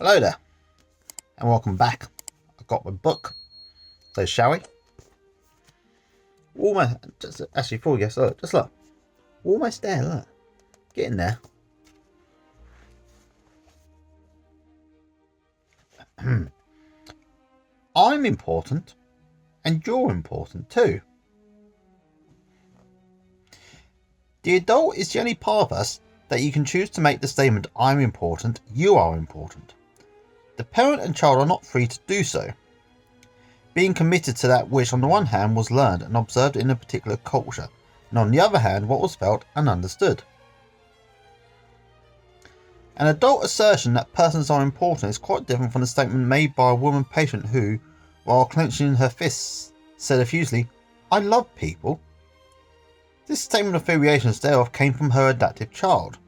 Hello there, and welcome back. I've got my book, so shall we? Almost, actually, before we get started, just look. We're almost there, look. Getting there. I'm important, and you're important too. The adult is the only part of us that you can choose to make the statement, I'm important, you are important. The parent and child are not free to do so, being committed to that which on the one hand was learned and observed in a particular culture, and on the other hand what was felt and understood. An adult assertion that persons are important is quite different from the statement made by a woman patient who, while clenching her fists, said effusively, I love people. This statement of variations thereof came from her adaptive child.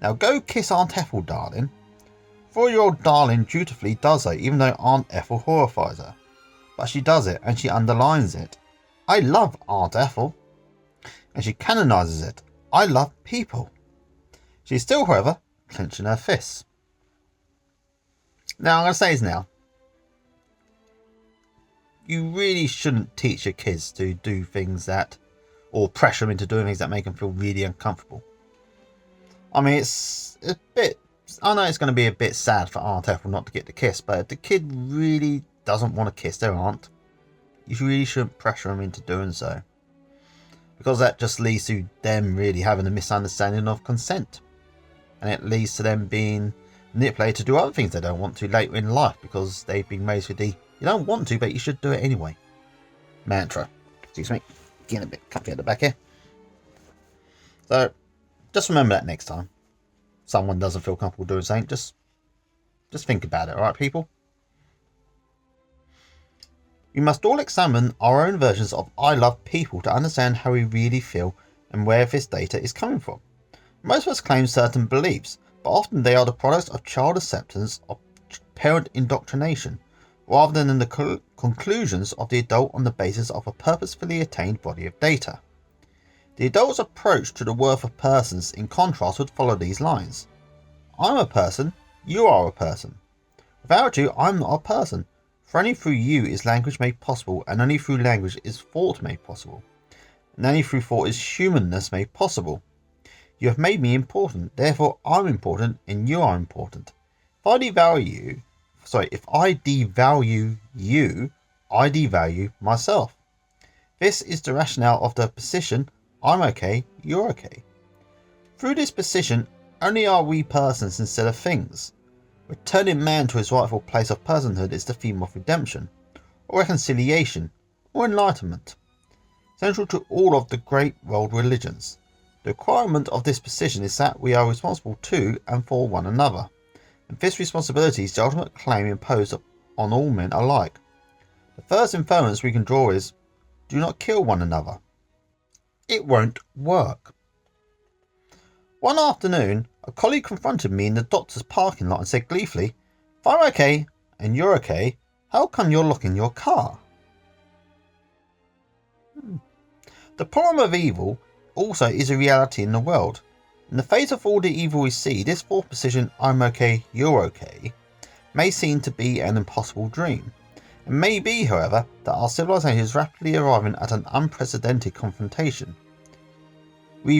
Now go kiss Aunt Ethel, darling. 4-year-old darling dutifully does so, even though Aunt Ethel horrifies her. But she does it, and she underlines it. I love Aunt Ethel. And she canonises it. I love people. She is still, however, clenching her fists. Now, I'm going to say this now. You really shouldn't teach your kids to do things that, or pressure them into doing things that make them feel really uncomfortable. I mean, it's a bit, I know it's going to be a bit sad for Aunt Ethel not to get the kiss, but if the kid really doesn't want to kiss their aunt, you really shouldn't pressure them into doing so. Because that just leads to them really having a misunderstanding of consent. And it leads to them being manipulated to do other things they don't want to later in life because they've been raised with the, you don't want to, but you should do it anyway mantra. Excuse me, getting a bit comfy at the back here. So, just remember that next time someone doesn't feel comfortable doing something, just think about it, alright people? We must all examine our own versions of I love people to understand how we really feel and where this data is coming from. Most of us claim certain beliefs, but often they are the products of child acceptance of parent indoctrination, rather than the conclusions of the adult on the basis of a purposefully attained body of data. The adult's approach to the worth of persons, in contrast, would follow these lines. I'm a person, you are a person. Without you, I'm not a person, for only through you is language made possible, and only through language is thought made possible, and only through thought is humanness made possible. You have made me important, therefore I'm important and you are important. If I devalue you, I devalue myself. This is the rationale of the position, I'm okay, you're okay. Through this position, only are we persons instead of things. Returning man to his rightful place of personhood is the theme of redemption, or reconciliation, or enlightenment. Central to all of the great world religions. The requirement of this position is that we are responsible to and for one another, and this responsibility is the ultimate claim imposed on all men alike. The first inference we can draw is, do not kill one another. It won't work. One afternoon, a colleague confronted me in the doctor's parking lot and said gleefully, if I'm okay and you're okay, how come you're locking your car? The problem of evil also is a reality in the world. In the face of all the evil we see, this fourth position, I'm okay, you're okay, may seem to be an impossible dream. It may be, however, that our civilization is rapidly arriving at an unprecedented confrontation. We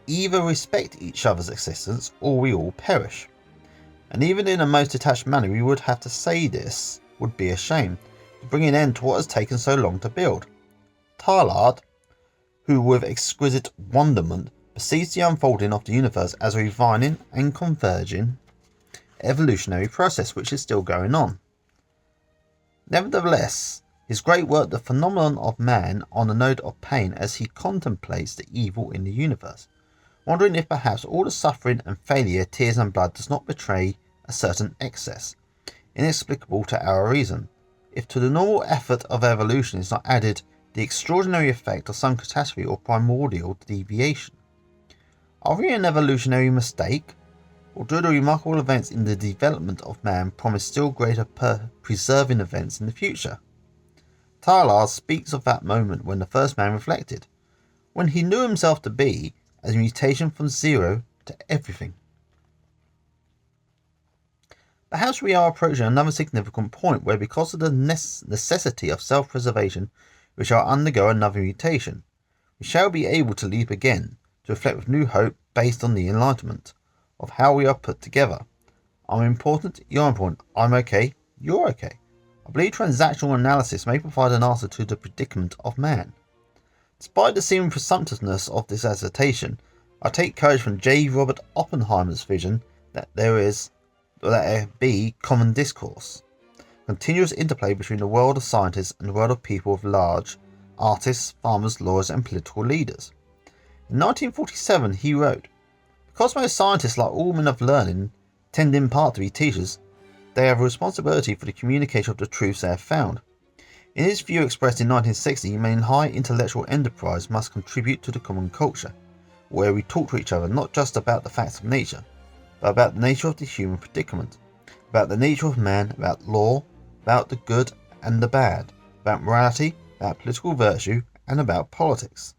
either respect each other's existence or we all perish. And even in a most detached manner, we would have to say this would be a shame, to bring an end to what has taken so long to build. Tarlard, who with exquisite wonderment perceives the unfolding of the universe as a refining and converging evolutionary process which is still going on. Nevertheless, his great work, The Phenomenon of Man, on a note of pain as he contemplates the evil in the universe, wondering if perhaps all the suffering and failure, tears and blood does not betray a certain excess, inexplicable to our reason, if to the normal effort of evolution is not added the extraordinary effect of some catastrophe or primordial deviation. Are we an evolutionary mistake? Or do the remarkable events in the development of man promise still greater preserving events in the future? Tarlard speaks of that moment when the first man reflected, when he knew himself to be as a mutation from zero to everything. Perhaps we are approaching another significant point where, because of the necessity of self-preservation, we shall undergo another mutation. We shall be able to leap again, to reflect with new hope based on the enlightenment of how we are put together. I'm important, you're important, I'm okay, you're okay. I believe transactional analysis may provide an answer to the predicament of man. Despite the seeming presumptuousness of this assertion, I take courage from J. Robert Oppenheimer's vision that there be common discourse, continuous interplay between the world of scientists and the world of people of large, artists, farmers, lawyers, and political leaders. In 1947 he wrote, "Because most scientists, like all men of learning, tend in part to be teachers, they have a responsibility for the communication of the truths they have found. In his view expressed in 1960, men in high intellectual enterprise must contribute to the common culture, where we talk to each other not just about the facts of nature, but about the nature of the human predicament, about the nature of man, about law, about the good and the bad, about morality, about political virtue, and about politics.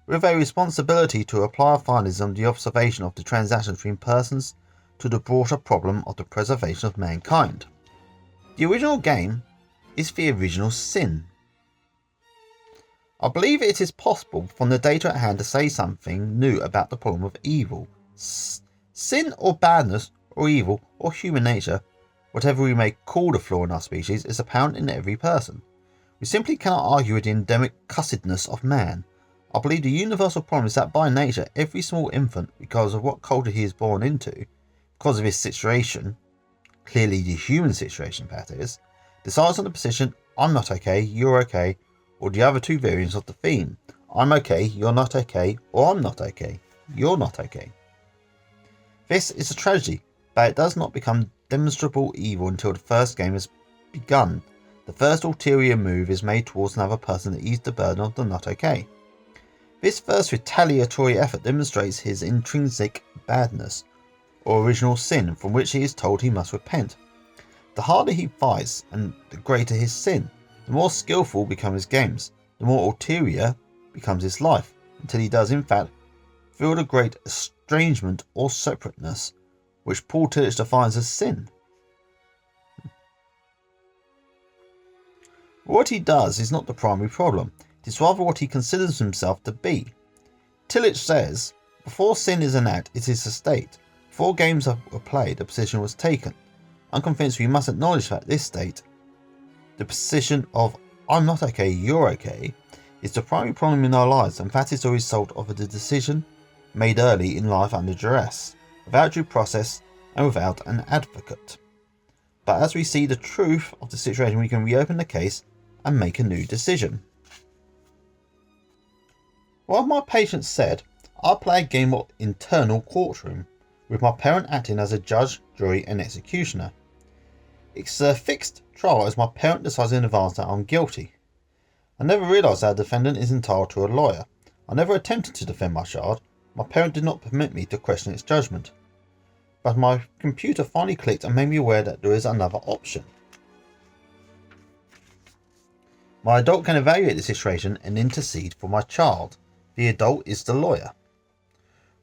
We have a responsibility to apply our findings on the observation of the transactions between persons to the broader problem of the preservation of mankind. The original game is the original sin." I believe it is possible from the data at hand to say something new about the problem of evil. Sin or badness or evil or human nature, whatever we may call the flaw in our species, is apparent in every person. We simply cannot argue with the endemic cussedness of man. I believe the universal problem is that by nature every small infant, because of what culture he is born into, because of his situation, clearly the human situation that is, decides on the position "I'm not okay, you're okay," or the other two variants of the theme "I'm okay, you're not okay," or "I'm not okay, you're not okay." This is a tragedy, but it does not become demonstrable evil until the first game has begun. The first ulterior move is made towards another person to ease the burden of the not okay. This first retaliatory effort demonstrates his intrinsic badness, or original sin, from which he is told he must repent. The harder he fights and the greater his sin, the more skillful become his games, the more ulterior becomes his life, until he does in fact feel the great estrangement or separateness which Paul Tillich defines as sin. What he does is not the primary problem, it is rather what he considers himself to be. Tillich says, "Before sin is an act, it is a state. Before games were played, a position was taken. I'm convinced we must acknowledge that this state, the position of 'I'm not okay, you're okay,' is the primary problem in our lives, and that is the result of a decision made early in life under duress, without due process and without an advocate. But as we see the truth of the situation, we can reopen the case and make a new decision." One of my patients said, "I play a game of internal courtroom, with my parent acting as a judge, jury and executioner. It's a fixed trial as my parent decides in advance that I'm guilty. I never realised that a defendant is entitled to a lawyer. I never attempted to defend my child. My parent did not permit me to question its judgment. But my computer finally clicked and made me aware that there is another option. My adult can evaluate the situation and intercede for my child. The adult is the lawyer.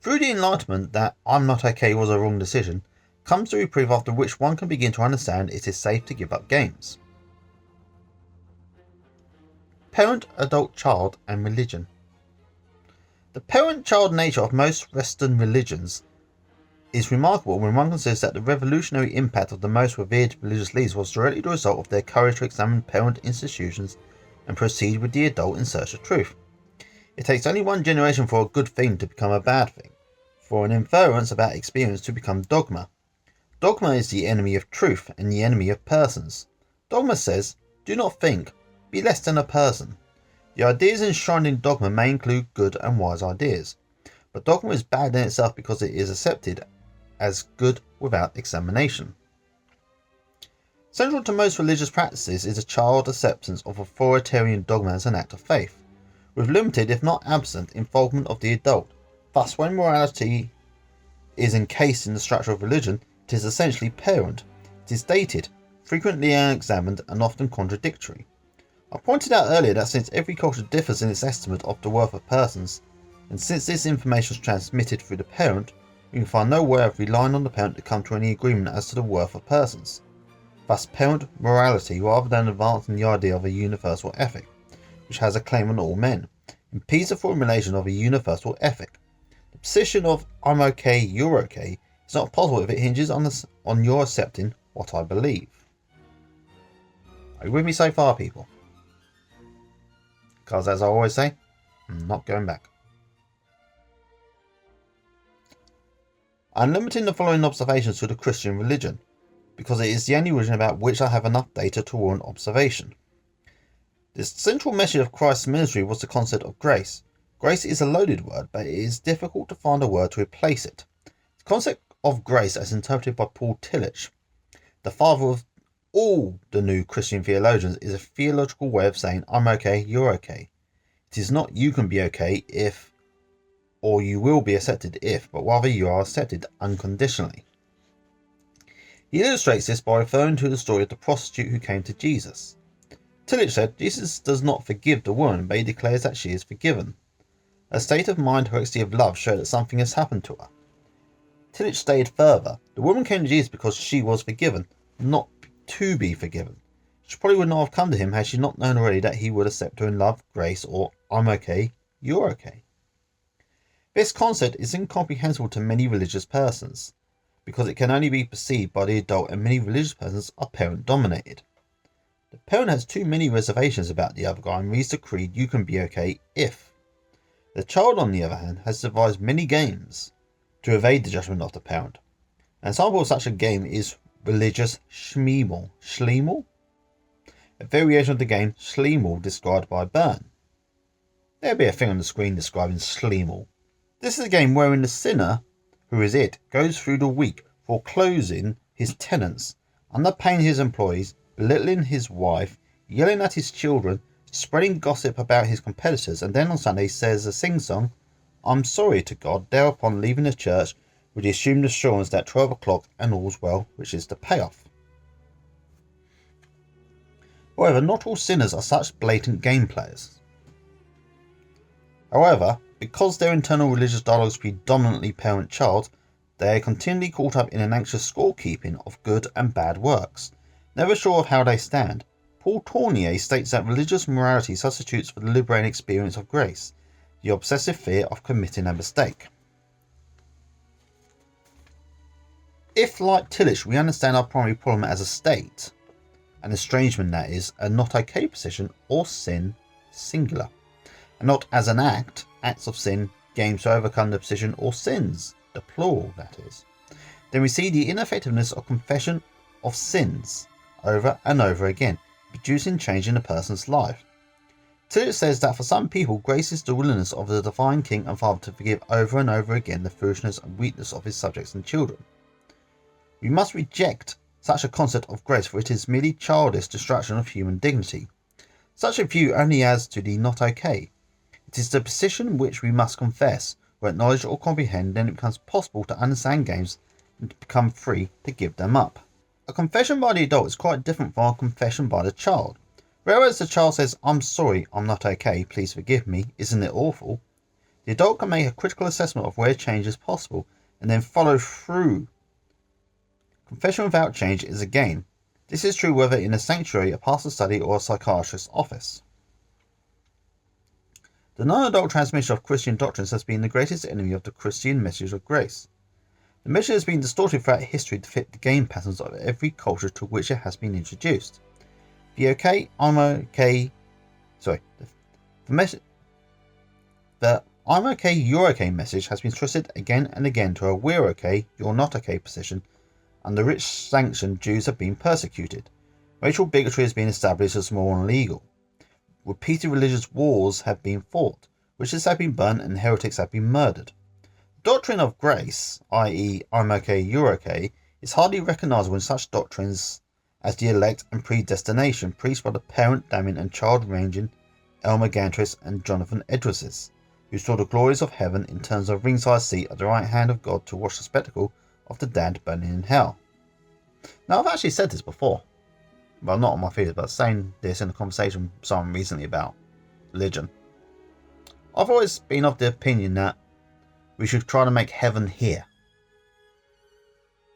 Through the enlightenment that 'I'm not okay' was a wrong decision, comes the reprieve after which one can begin to understand it is safe to give up games." Parent, adult, child, and religion. The parent-child nature of most Western religions is remarkable when one considers that the revolutionary impact of the most revered religious leaders was directly the result of their courage to examine parent institutions and proceed with the adult in search of truth. It takes only one generation for a good thing to become a bad thing, for an inference about experience to become dogma. Dogma is the enemy of truth and the enemy of persons. Dogma says, "Do not think, be less than a person." The ideas enshrined in dogma may include good and wise ideas, but dogma is bad in itself because it is accepted as good without examination. Central to most religious practices is a child acceptance of authoritarian dogma as an act of faith, with limited, if not absent, involvement of the adult. Thus, when morality is encased in the structure of religion, it is essentially parent. It is dated, frequently unexamined, and often contradictory. I pointed out earlier that since every culture differs in its estimate of the worth of persons, and since this information is transmitted through the parent, we can find no way of relying on the parent to come to any agreement as to the worth of persons. Thus parent morality, rather than advancing the idea of a universal ethic, which has a claim on all men, impedes the formulation of a universal ethic. The position of I'm okay, you're okay is not possible if it hinges on your accepting what I believe. Are you with me so far, people? Because as I always say, I'm not going back. I'm limiting the following observations to the Christian religion, because it is the only religion about which I have enough data to warrant observation. The central message of Christ's ministry was the concept of grace. Grace is a loaded word, but it is difficult to find a word to replace it. The concept of grace, as interpreted by Paul Tillich, the father of all the new Christian theologians, is a theological way of saying I'm okay, you're okay. It is not you can be okay if, or you will be accepted if, but rather you are accepted unconditionally. He illustrates this by referring to the story of the prostitute who came to Jesus. Tillich said Jesus does not forgive the woman, but he declares that she is forgiven. Her state of mind, her ecstasy of love, showed that something has happened to her. Tillich stated further, the woman came to Jesus because she was forgiven, not to be forgiven. She probably would not have come to him had she not known already that he would accept her in love, grace, or I'm okay, you're okay. This concept is incomprehensible to many religious persons, because it can only be perceived by the adult, and many religious persons are parent-dominated. The parent has too many reservations about the other guy and reads the creed you can be okay if. The child, on the other hand, has devised many games to evade the judgment of the parent. An example of such a game is religious Schleemel. Schleemel? A variation of the game Schleemel described by Byrne. There'll be a thing on the screen describing Schleemel. This is a game wherein the sinner, who is it, goes through the week foreclosing his tenants, underpaying his employees, belittling his wife, yelling at his children, spreading gossip about his competitors, and then on Sunday says a sing-song, I'm sorry to God, thereupon leaving the church with the assumed assurance that 12 o'clock and all's well, which is the payoff. However, not all sinners are such blatant game players. However, because their internal religious dialogue is predominantly parent-child, they are continually caught up in an anxious scorekeeping of good and bad works. Never sure of how they stand, Paul Tournier states that religious morality substitutes for the liberating experience of grace, the obsessive fear of committing a mistake. If, like Tillich, we understand our primary problem as a state, an estrangement that is, a not okay position or sin, singular, and not as an act, acts of sin, games to overcome the position or sins, the plural that is, then we see the ineffectiveness of confession of sins over and over again, producing change in a person's life. Tillich says that for some people, grace is the willingness of the divine King and Father to forgive over and over again the foolishness and weakness of his subjects and children. We must reject such a concept of grace, for it is merely childish destruction of human dignity. Such a view only adds to the not okay. It is the position which we must confess, or acknowledge or comprehend, then it becomes possible to understand games and to become free to give them up. A confession by the adult is quite different from a confession by the child. Whereas the child says, I'm sorry, I'm not okay, please forgive me, isn't it awful? The adult can make a critical assessment of where change is possible and then follow through. Confession without change is a game. This is true whether in a sanctuary, a pastor's study, or a psychiatrist's office. The non-adult transmission of Christian doctrines has been the greatest enemy of the Christian message of grace. The message has been distorted throughout history to fit the game patterns of every culture to which it has been introduced. The I'm okay, you're okay message has been twisted again and again to a we're okay, you're not okay position. Under which sanction Jews have been persecuted. Racial bigotry has been established as moral and legal. Repeated religious wars have been fought, witches have been burnt, and heretics have been murdered. The doctrine of grace, i.e. I'm okay, you're okay, is hardly recognisable in such doctrines as the elect and predestination preached by the parent damning and child ranging Aylmore and Jonathan Edwards, who saw the glories of heaven in terms of ringside seat at the right hand of God to watch the spectacle of the damned burning in hell. Now, I've actually said this before, well, not on my feed, but saying this in a conversation with someone recently about religion. I've always been of the opinion that we should try to make heaven here.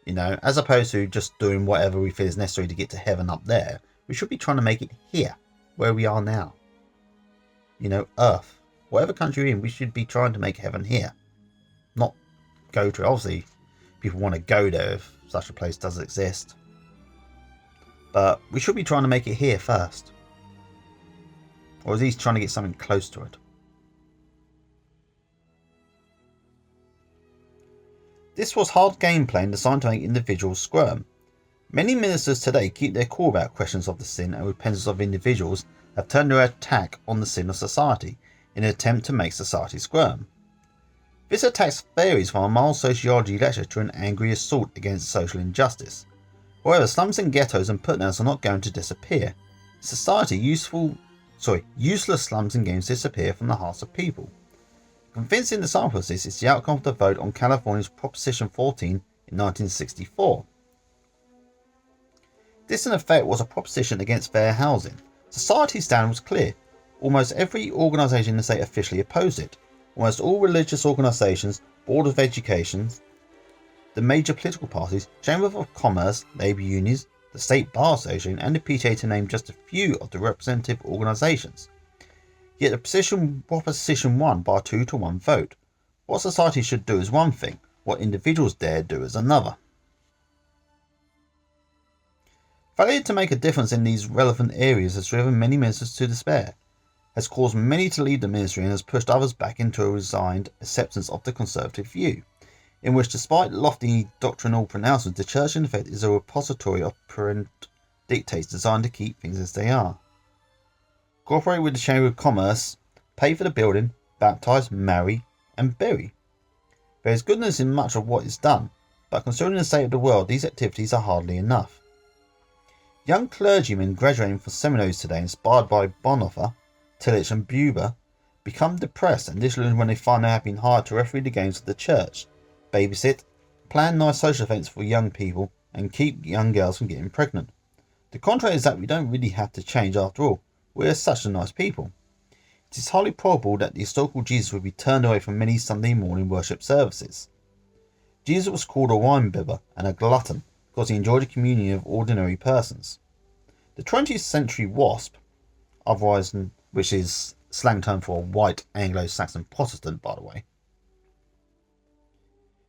As opposed to just doing whatever we feel is necessary to get to heaven up there. We should be trying to make it here, where we are now. Earth. Whatever country we're in, we should be trying to make heaven here. Not go to it. Obviously, people want to go there if such a place does exist. But we should be trying to make it here first. Or at least trying to get something close to it. This was hard gameplay designed to make individuals squirm. Many ministers today keep their cool about questions of the sin, and repentance of individuals have turned their attack on the sin of society in an attempt to make society squirm. This attack varies from a mild sociology lecture to an angry assault against social injustice. However, slums and ghettos and putdowns are not going to disappear. In society, useless slums and games disappear from the hearts of people. A convincing example of this is the outcome of the vote on California's Proposition 14 in 1964. This in effect was a proposition against fair housing. Society's stand was clear. Almost every organisation in the state officially opposed it. Almost all religious organisations, Board of Education, the major political parties, Chamber of Commerce, labour unions, the State Bar Association and the PTA, to name just a few of the representative organisations. Yet the proposition won by a 2-to-1 vote. What society should do is one thing, what individuals dare do is another. Failure to make a difference in these relevant areas has driven many ministers to despair, has caused many to leave the ministry, and has pushed others back into a resigned acceptance of the conservative view, in which, despite lofty doctrinal pronouncements, the church in effect is a repository of parent dictates designed to keep things as they are. Cooperate with the Chamber of Commerce, pay for the building, baptise, marry, and bury. There is goodness in much of what is done, but considering the state of the world, these activities are hardly enough. Young clergymen graduating from seminaries today, inspired by Bonhoeffer, Tillich and Buber, become depressed and disillusioned when they find they have been hired to referee the games of the church, babysit, plan nice social events for young people, and keep young girls from getting pregnant. The contrary is that we don't really have to change after all. We are such a nice people. It is highly probable that the historical Jesus would be turned away from many Sunday morning worship services. Jesus was called a wine-bibber and a glutton because he enjoyed the communion of ordinary persons. The 20th century WASP, otherwise, which is slang term for a white Anglo-Saxon Protestant, by the way,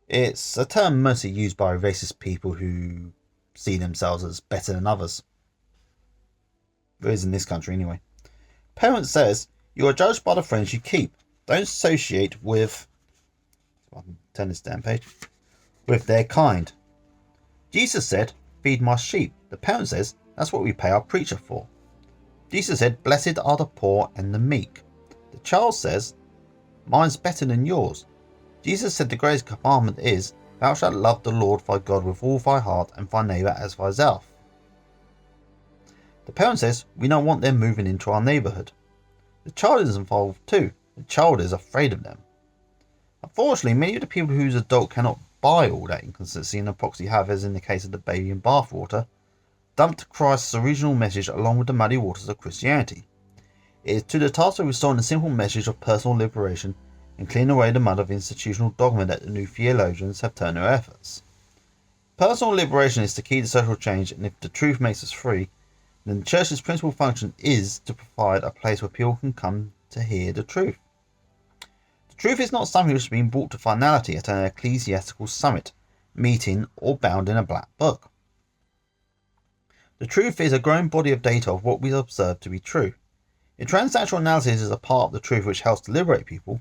it's a term mostly used by racist people who see themselves as better than others. There is in this country anyway. Parent says, you are judged by the friends you keep. Don't associate with, so I can turn this down page, with their kind. Jesus said, feed my sheep. The parent says, that's what we pay our preacher for. Jesus said, blessed are the poor and the meek. The child says, mine's better than yours. Jesus said the greatest commandment is, thou shalt love the Lord thy God with all thy heart and thy neighbour as thyself. The parent says, we don't want them moving into our neighbourhood. The child is involved too. The child is afraid of them. Unfortunately, many of the people whose adult cannot buy all that inconsistency and hypocrisy have, as in the case of the baby in bathwater, dumped Christ's original message along with the muddy waters of Christianity. It is to the task of restoring the simple message of personal liberation and clearing away the mud of institutional dogma that the new theologians have turned their efforts. Personal liberation is the key to social change, and if the truth makes us free, then the church's principal function is to provide a place where people can come to hear the truth. The truth is not something which is being brought to finality at an ecclesiastical summit, meeting, or bound in a black book. The truth is a growing body of data of what we observe to be true. If transactional analysis is a part of the truth which helps to liberate people,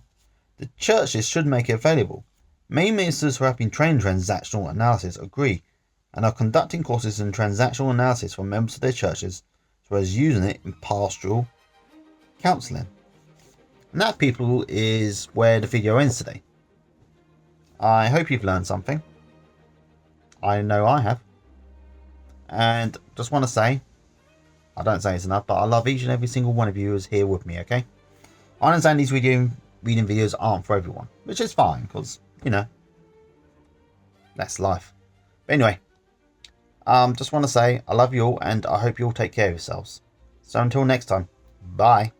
the churches should make it available. Many ministers who have been trained in transactional analysis agree, and are conducting courses in transactional analysis for members of their churches, as well as using it in pastoral counselling. And that, people, is where the video ends today. I hope you've learned something. I know I have. And just want to say, I don't say it's enough, but I love each and every single one of you who's here with me, okay? I understand these reading videos aren't for everyone, which is fine, because, that's life. But anyway, just want to say I love you all, and I hope you all take care of yourselves. So until next time, bye.